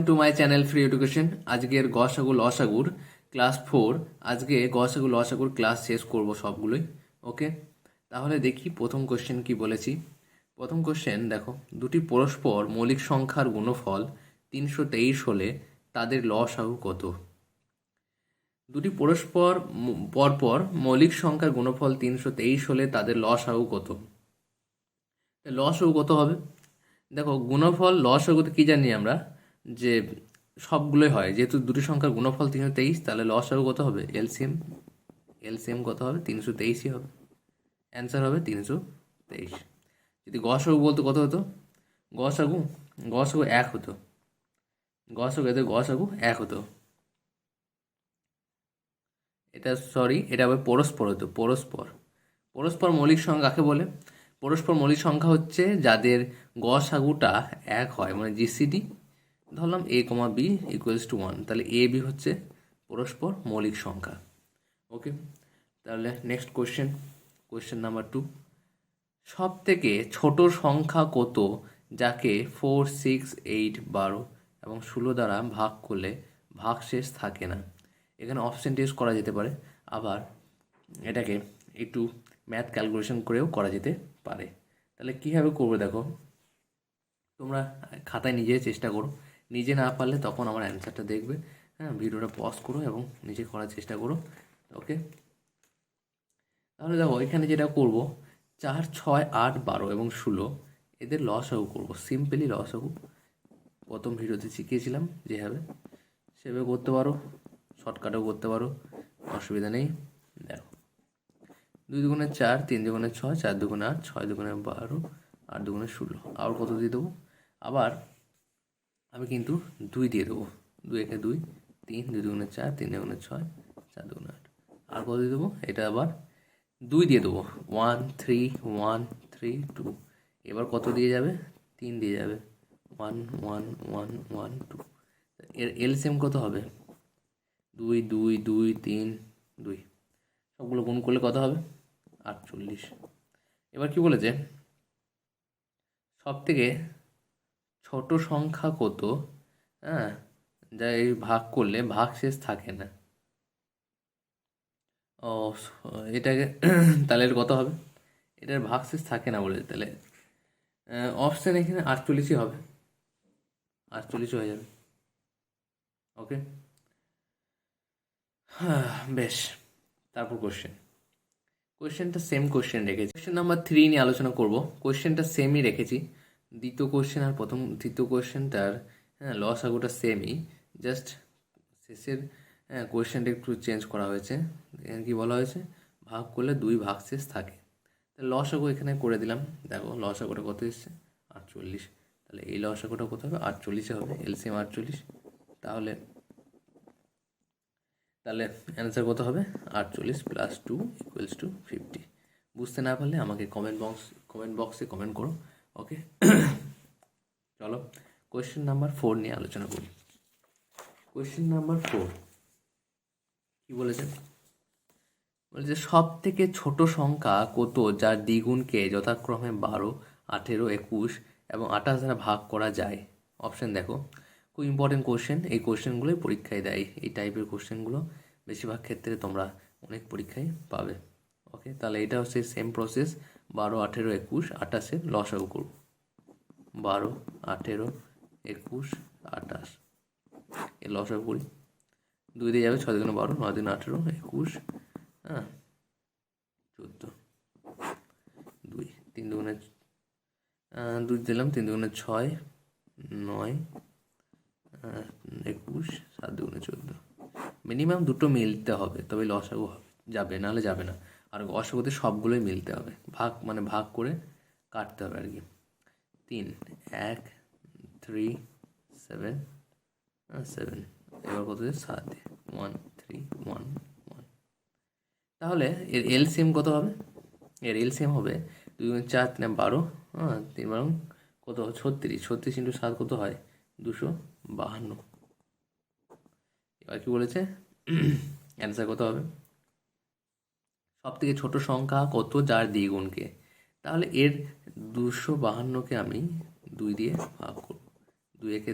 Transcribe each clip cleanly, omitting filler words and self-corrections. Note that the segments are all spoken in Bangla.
To my channel free education. আজকের গসাগু লসাগুর ক্লাস 4। আজকে গসাগু লসাগুর ক্লাস শেষ করব সবগুলোই। ওকে, তাহলে দেখি প্রথম কোশ্চেন কি বলেছি। প্রথম কোশ্চেন দেখো, দুটি পরস্পর মৌলিক সংখ্যার গুণফল 323 হলে তাদের লসাগু কত? দুটি পরস্পর পরপর মৌলিক সংখ্যার গুণফল 323 হলে তাদের লসাগু কত? লসাগু কত হবে? দেখো, গুণফল লসাগুতে কি জানি আমরা, যে সবগুলোই হয়, যেহেতু দুটি সংখ্যার গুণফল 323, তাহলে লসাগু কত হবে? এলসিএম। এলসিএম কত হবে? 323ই হবে। অ্যান্সার হবে 323। যদি গসাগু বলতো কত হতো? গসাগু গসাগু 1 হতো। গসাগু 1 হতো। এটা এটা আবার পরস্পর হতো। পরস্পর মৌলিক সংখ্যা কাকে বলে? পরস্পর মৌলিক সংখ্যা হচ্ছে যাদের গসাগুটা 1 হয়, মানে জিসিডি ধরলাম a, b ইকুয়ালস টু 1, তাহলে এ বি হচ্ছে পরস্পর মৌলিক সংখ্যা। ওকে, তাহলে নেক্সট কোয়েশ্চেন নাম্বার 2। সব থেকে ছোট সংখ্যা কত যাকে 4, 6, 8, 12 এবং 16 দ্বারা ভাগ করলে ভাগশেষ থাকে না? এখানে অপশন টেস্ট করা যেতে পারে, আবার এটাকে একটু ম্যাথ ক্যালকুলেশন করেও করা যেতে পারে। তাহলে কীভাবে করবো দেখো, তোমরা খাতায় নিজে চেষ্টা করো। নিজে না পারলে তখন আমার অ্যান্সারটা দেখবে। হ্যাঁ, ভিডিওটা পজ করো এবং নিজে করার চেষ্টা করো। ওকে, তাহলে দেখো এখানে যেটা করব, 4, 6, 8, 12 এবং 16 এদের লসাগু করব। সিম্পলি লসাগু প্রথম ভিডিওতে শিখিয়েছিলাম যেভাবে, সেভাবে করতে পারো, শর্টকাটেও করতে পারো, অসুবিধা নেই। দেখো, 2 দুগুণে 4, 3 দুগুণে 6, 4 দুগুণে 8, 6 দুগুণে 12, 8 দুগুণে 16। আবার কত দিয়ে দেবো? আবার আমি কিন্তু 2 দিয়ে দেবো। 2 একে 2, 3, 2 দুগুণে 4, 3 দুগুণে 6, 4 দুগুণে 8। আর কত দিয়ে দেবো? এটা আবার 2 দিয়ে দেবো। 1, 3, 1, 3, 2। এবার কত দিয়ে যাবে? 3 দিয়ে যাবে। 1, 1, 1, 1, 2। এর এলসিএম কত হবে? 2, 2, 2, 3, 2। সবগুলো গুণ করলে কত হবে? 48। এবার কি বলেছে, সব থেকে ছোট সংখ্যা কত, হ্যাঁ, যা এই ভাগ করলে ভাগশেষ থাকে না? ও, এটাকে তাহলে এর কত হবে? এটার ভাগশেষ থাকে না বলে, তাহলে অপশান এখানে 48ই হবে। 48 হয়ে যাবে। ওকে, হ্যাঁ, বেশ। তারপর কোয়েশ্চেনটা সেম কোয়েশ্চেন রেখেছি। কোয়েশ্চেন নাম্বার 3 নিয়ে আলোচনা করব। কোয়েশ্চেনটা সেমই রেখেছি। দ্বিতীয় কোয়েশ্চেন আর তৃতীয় কোয়েশ্চেনটার লসাগুটা সেমই, জাস্ট শেষের কোয়েশ্চেনটা একটু চেঞ্জ করা হয়েছে। এখানে কি বলা হয়েছে? ভাগ করলে 2 ভাগশেষ থাকে। তাহলে লসাগু এখানে করে দিলাম। দেখো লসাগুটা কত এসছে? 48। তাহলে এই লসাগুটা কত হবে? 48 হবে। এলসিএম 48। তাহলে অ্যান্সার কত হবে? 48 + 2 = 50। বুঝতে না পারলে আমাকে কমেন্ট বক্সে কমেন্ট করো। ওকে, চলো কোয়েশ্চেন নাম্বার 4 নিয়ে আলোচনা করি। কোয়েশ্চেন নাম্বার 4 কি বলেছে? বলেছে সব থেকে ছোট সংখ্যা কত যার দ্বিগুণকে যথাক্রমে 12, 18, 21 এবং 28 দ্বারা ভাগ করা যায়? অপশান দেখো, খুব ইম্পর্টেন্ট কোশ্চেন। এই কোশ্চেনগুলোই পরীক্ষায় দেয়। এই টাইপের কোশ্চেনগুলো বেশিরভাগ ক্ষেত্রে তোমরা অনেক পরীক্ষায় পাবে। ওকে, তাহলে এটা হচ্ছে সেম প্রসেস। 12, 18, 21, 28 লসাগু করব। 12, 18, 21, 28 এর লসাগু করি। 2 দিয়ে যাবে, 6 দুগুণে 12, 9 দুগুণে 18, 21, হ্যাঁ, 14, 2, 3 দুগুণে 2 দিলাম, 3 দুগুণে 6, 9, 21, 7 দুগুণে 14। মিনিমাম দুটো মিলতে হবে, তবে লসাগু যাবে, নাহলে যাবে না। আর অসাগুতে সবগুলোই মিলতে হবে। ভাগ করে কাটতে হবে আর কি। 3, 1, 3, 7, 7। এবার কত দিয়ে? 7 দিয়ে 1, 3, 1, 1। তাহলে এর এলসিএম কত হবে? এর এলসিএম হবে 2 গুণ 4, 3 12, 3 12 কত? 36। 36 × 7 কত হয়? 252। এবার কি বলেছে? অ্যান্সার কত হবে? সব থেকে ছোট সংখ্যা কত যার দ্বিগুণকে? তাহলে এর 252কে আমি 2 দিয়ে ভাগ করব। 2 একে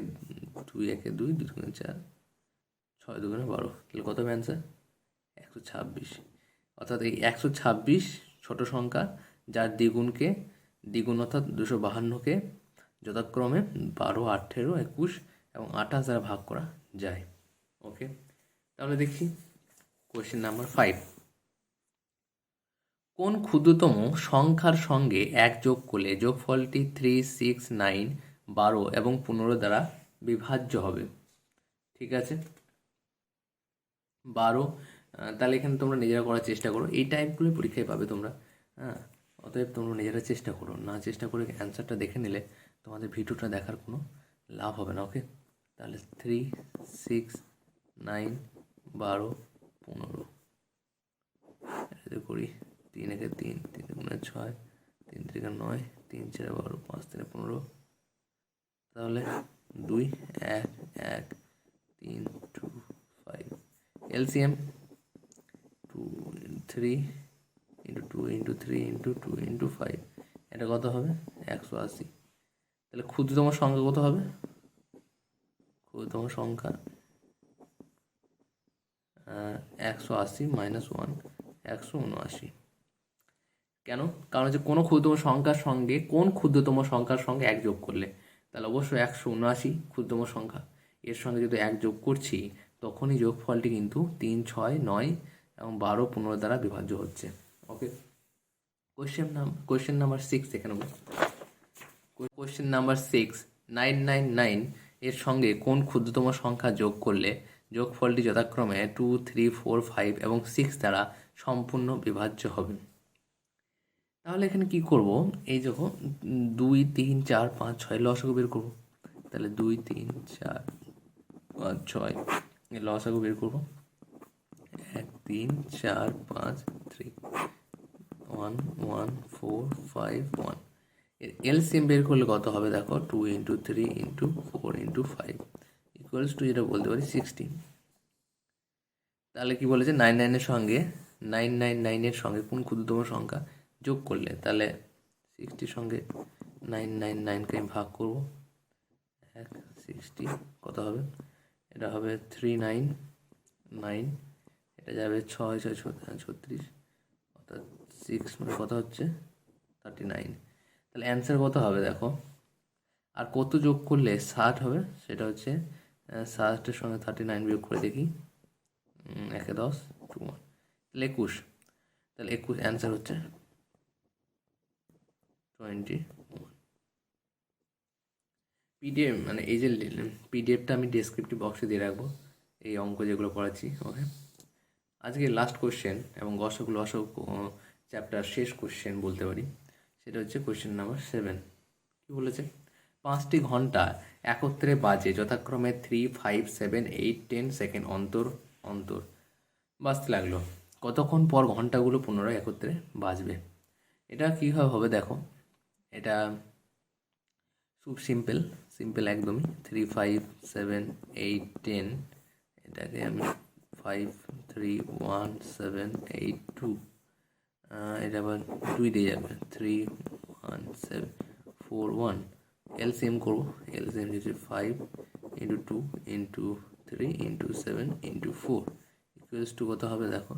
2, 2 দুগুণে 4, 6 দুগুণে 12, তাহলে কত হবে অ্যান্সার? 126। অর্থাৎ এই 126 ছোট সংখ্যা যার দ্বিগুণ অর্থাৎ 252কে যথাক্রমে 12, 18, 21 এবং 28 দ্বারা ভাগ করা যায়। ওকে, তাহলে দেখি কোয়েশ্চেন নাম্বার 5। কোন ক্ষুদ্রতম সংখ্যার সঙ্গে 1 যোগ করলে যোগফলটি 3, 6, 9, 12 এবং 15 দ্বারা বিভাজ্য হবে? ঠিক আছে, 12, তাহলে এখানে তোমরা নিজেরা করার চেষ্টা করো, এই টাইপগুলো পরীক্ষায় পাবে তোমরা। হ্যাঁ, অতএব তোমরা নিজেরা চেষ্টা করো, না চেষ্টা করে অ্যান্সারটা দেখে নিলে তোমাদের ভিডিওটা দেখার কোনো লাভ হবে না। ওকে, তাহলে 3, 6, 9, 12, 15 এটা করি। 3 একে 3, 3 দুগুণে 6, 3 3 9, 3 4 12, 5 3 15, তাহলে 2, 1, 1, 3, 2, 5। LCM 2, 3 × 2 × 3 × 2 × 5, এটা কত হবে? 180। তাহলে ক্ষুদ্রতম সংখ্যা কত হবে? ক্ষুদ্রতম সংখ্যা 180 - 1, 179। কেন? কারণ হচ্ছে কোন ক্ষুদ্রতম সংখ্যার সঙ্গে 1 যোগ করলে, তাহলে অবশ্যই 179 ক্ষুদ্রতম সংখ্যা, এর সঙ্গে যদি 1 যোগ করছি তখনই যোগফলটি কিন্তু 3, 6, 9 এবং 12, 15 দ্বারা বিভাজ্য হচ্ছে। ওকে, কোয়েশ্চেন নাম্বার 6 দেখে নেব। কোয়েশ্চেন নাম্বার 6, 999 এর সঙ্গে কোন ক্ষুদ্রতম সংখ্যা যোগ করলে যোগফলটি যথাক্রমে 2, 3, 4, 5 এবং 6 দ্বারা সম্পূর্ণ বিভাজ্য হবে? তাহলে এখানে কি করব, এই দেখো 2, 3, 4, 5, 6 লসাগু বের করব। তাহলে 2, 3, 4, 5, 6 এর লসাগু বের করব। 1, 3, 4, 5, 3, 1, 1, 4, 5, 1। এর এলসিএম বের করলে কত হবে দেখো, 2 × 3 × 4 × 5 ইকুয়ালস টু, যেটা বলতে পারি 16। তাহলে কি বলেছে, 999 এর সঙ্গে কোন ক্ষুদ্রতম সংখ্যা যোগ করলে, তাহলে 60 সঙ্গে 999কে আমি ভাগ করব। 60 কত হবে? এটা হবে 399, এটা যাবে 6, 6, 36, অর্থাৎ 6 মানে কত হচ্ছে 39। তাহলে অ্যান্সার কত হবে দেখো, আর কত যোগ করলে 60 হবে, সেটা হচ্ছে 60-এর সঙ্গে 39 বিয়োগ করে দেখি, 1 এ 10, 2, 1, তাহলে 21। তাহলে 21 অ্যান্সার হচ্ছে 21। পিডিএফ মানে এই যে পিডিএফটা আমি ডেসক্রিপটিভ বক্সে দিয়ে রাখবো, এই অঙ্ক যেগুলো পড়াচ্ছি। ওকে, আজকে লাস্ট কোশ্চেন এবং লসক চ্যাপ্টার শেষ কোশ্চেন বলতে পারি, সেটা হচ্ছে কোশ্চেন নাম্বার 7। কী বলেছে, 5টি ঘন্টা একত্রে বাজে যথাক্রমে 3, 5, 7, 8, 10 সেকেন্ড অন্তর অন্তর বাজতে লাগলো। কতক্ষণ পর ঘন্টাগুলো পুনরায় একত্রে বাজবে? এটা কীভাবে হবে দেখো, এটা খুব সিম্পল একদমই। 3, 5, 7, 8, 10, এটাকে আমি 5, 3, 1, 7, 8, 2, এটা আবার 2 দিয়ে যাবে, 3, 1, 7, 4, 1। এলসিএম করবো, এলসিএম হচ্ছে 5 × 2 × 3 × 7 × 4 ইকুয়ালস টু কত হবে দেখো,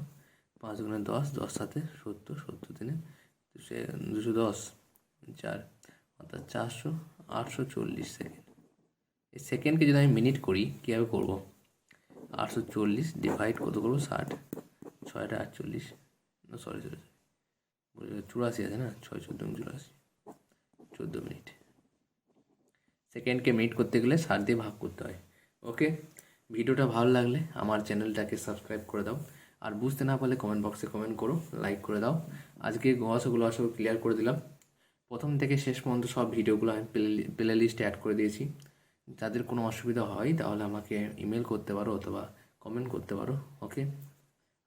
5 × 10, 10 7 70, 70 3 210, 4 অর্থাৎ 400, 840 সেকেন্ড। এই সেকেন্ডকে যদি আমি মিনিট করি কীভাবে করবো, 840 ডিভাইড কত করবো 60, 6টা 48, না সরি 84 আছে না, 6, 14, 84, 14 মিনিট। সেকেন্ডকে মিনিট করতে গেলে 60 দিয়ে ভাগ করতে হয়। ওকে, ভিডিওটা ভালো লাগলে আমার চ্যানেলটাকে সাবস্ক্রাইব করে দাও, আর বুঝতে না পারলে কমেন্ট বক্সে কমেন্ট করো, লাইক করে দাও। আজকে গসগুলো ক্লিয়ার করে দিলাম, প্রথম থেকে শেষ পর্যন্ত সব ভিডিওগুলো আমি প্লে লিস্টে অ্যাড করে দিয়েছি। যাদের কোনো অসুবিধা হয় তাহলে আমাকে ইমেল করতে পারো অথবা কমেন্ট করতে পারো। ওকে,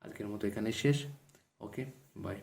আজকের মতো এখানে শেষ। ওকে, বাই।